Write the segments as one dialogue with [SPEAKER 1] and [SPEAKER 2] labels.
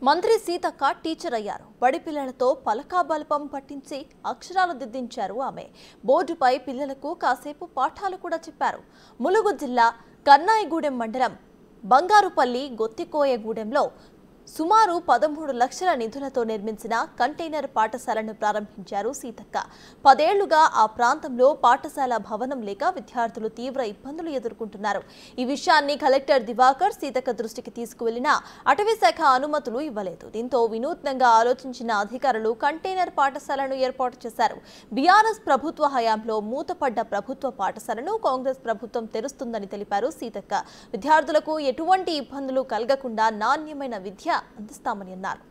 [SPEAKER 1] మంత్రి సీతక్క టీచర్ అయ్యారు. బడి పిల్లలతో పలకాబలపం పట్టించి అక్షరాలు దిద్దించారు ఆమె. బోర్డుపై పిల్లలకు కాసేపు పాఠాలు కూడా చెప్పారు. ములుగు జిల్లా కన్నాయిగూడెం మండలం బంగారుపల్లి గొత్తికోయగూడెంలో సుమారు 13 లక్షల నిధులతో నిర్మించిన కంటైనర్ పాఠశాలను ప్రారంభించారు సీతక్క. 10 ఏళ్లుగా ఆ ప్రాంతంలో పాఠశాల భవనం లేక విద్యార్థులు తీవ్ర ఇబ్బందులు ఎదుర్కొంటున్నారు. ఈ విషయాన్ని కలెక్టర్ దివాకర్ సీతక్క దృష్టికి తీసుకువెళ్లినా అటవీ శాఖ అనుమతులు ఇవ్వలేదు. దీంతో వినూత్నంగా ఆలోచించిన అధికారులు కంటైనర్ పాఠశాలను ఏర్పాటు చేశారు. బీఆర్ఎస్ ప్రభుత్వ హయాంలో మూతపడ్డ ప్రభుత్వ పాఠశాలను కాంగ్రెస్ ప్రభుత్వం తెరుస్తుందని తెలిపారు సీతక్క. విద్యార్థులకు ఎటువంటి ఇబ్బందులు కలగకుండా నాణ్యమైన విద్య అందిస్తామని అన్నారు.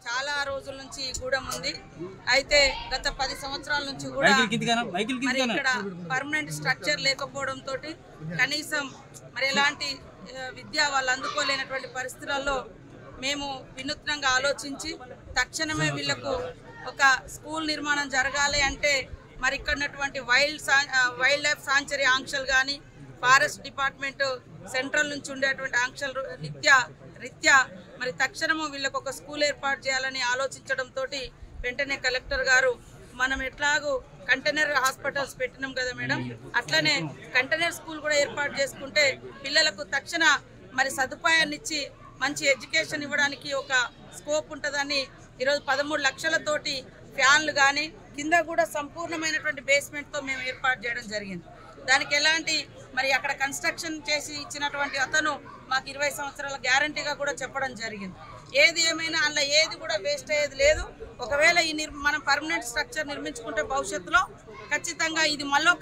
[SPEAKER 2] చాలా రోజుల నుంచి గూడెం ఉంది. అయితే గత 10 సంవత్సరాల నుంచి కూడా ఇక్కడ పర్మనెంట్ స్ట్రక్చర్ లేకపోవడంతో కనీసం మరి ఎలాంటి విద్య వాళ్ళు అందుకోలేనటువంటి పరిస్థితులలో మేము వినూత్నంగా ఆలోచించి తక్షణమే వీళ్లకు ఒక స్కూల్ నిర్మాణం జరగాలి అంటే మరి ఇక్కడ ఉన్నటువంటి వైల్డ్ లైఫ్ సాంచురీ ఆంక్షలు కానీ ఫారెస్ట్ డిపార్ట్మెంట్ సెంట్రల్ నుంచి ఉండేటువంటి ఆంక్షలు రీత్యా మరి తక్షణము వీళ్ళకు ఒక స్కూల్ ఏర్పాటు చేయాలని ఆలోచించడంతో వెంటనే కలెక్టర్ గారు మనం ఎట్లాగూ కంటైనర్ హాస్పిటల్స్ పెట్టినాం కదా మేడం, అట్లనే కంటైనర్ స్కూల్ కూడా ఏర్పాటు చేసుకుంటే పిల్లలకు తక్షణ మరి సదుపాయాన్ని ఇచ్చి మంచి ఎడ్యుకేషన్ ఇవ్వడానికి ఒక స్కోప్ ఉంటుందని ఈరోజు 13 లక్షలతోటి ఫ్యాన్లు కానీ కింద కూడా సంపూర్ణమైనటువంటి బేస్మెంట్తో మేము ఏర్పాటు చేయడం జరిగింది. దానికి ఎలాంటి మరి అక్కడ కన్స్ట్రక్షన్ చేసి ఇచ్చినటువంటి అతను మాకు 20 సంవత్సరాల గ్యారంటీగా కూడా చెప్పడం జరిగింది. ఏది ఏమైనా అందులో ఏది కూడా వేస్ట్ అయ్యేది లేదు. ఒకవేళ ఈ మనం పర్మనెంట్ స్ట్రక్చర్ నిర్మించుకుంటే భవిష్యత్తులో ఖచ్చితంగా ఇది మళ్ళీ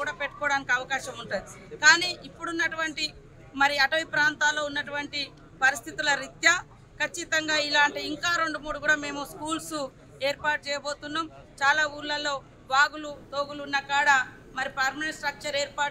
[SPEAKER 2] కూడా పెట్టుకోవడానికి అవకాశం ఉంటుంది. కానీ ఇప్పుడున్నటువంటి మరి అటవీ ప్రాంతాల్లో ఉన్నటువంటి పరిస్థితుల రీత్యా ఖచ్చితంగా ఇలాంటి ఇంకా 2-3 కూడా మేము స్కూల్స్ ఏర్పాటు చేయబోతున్నాం. చాలా ఊర్లలో వాగులు తోగులు ఉన్న కాడ మరి పర్మనెంట్ స్ట్రక్చర్ ఏర్పాటు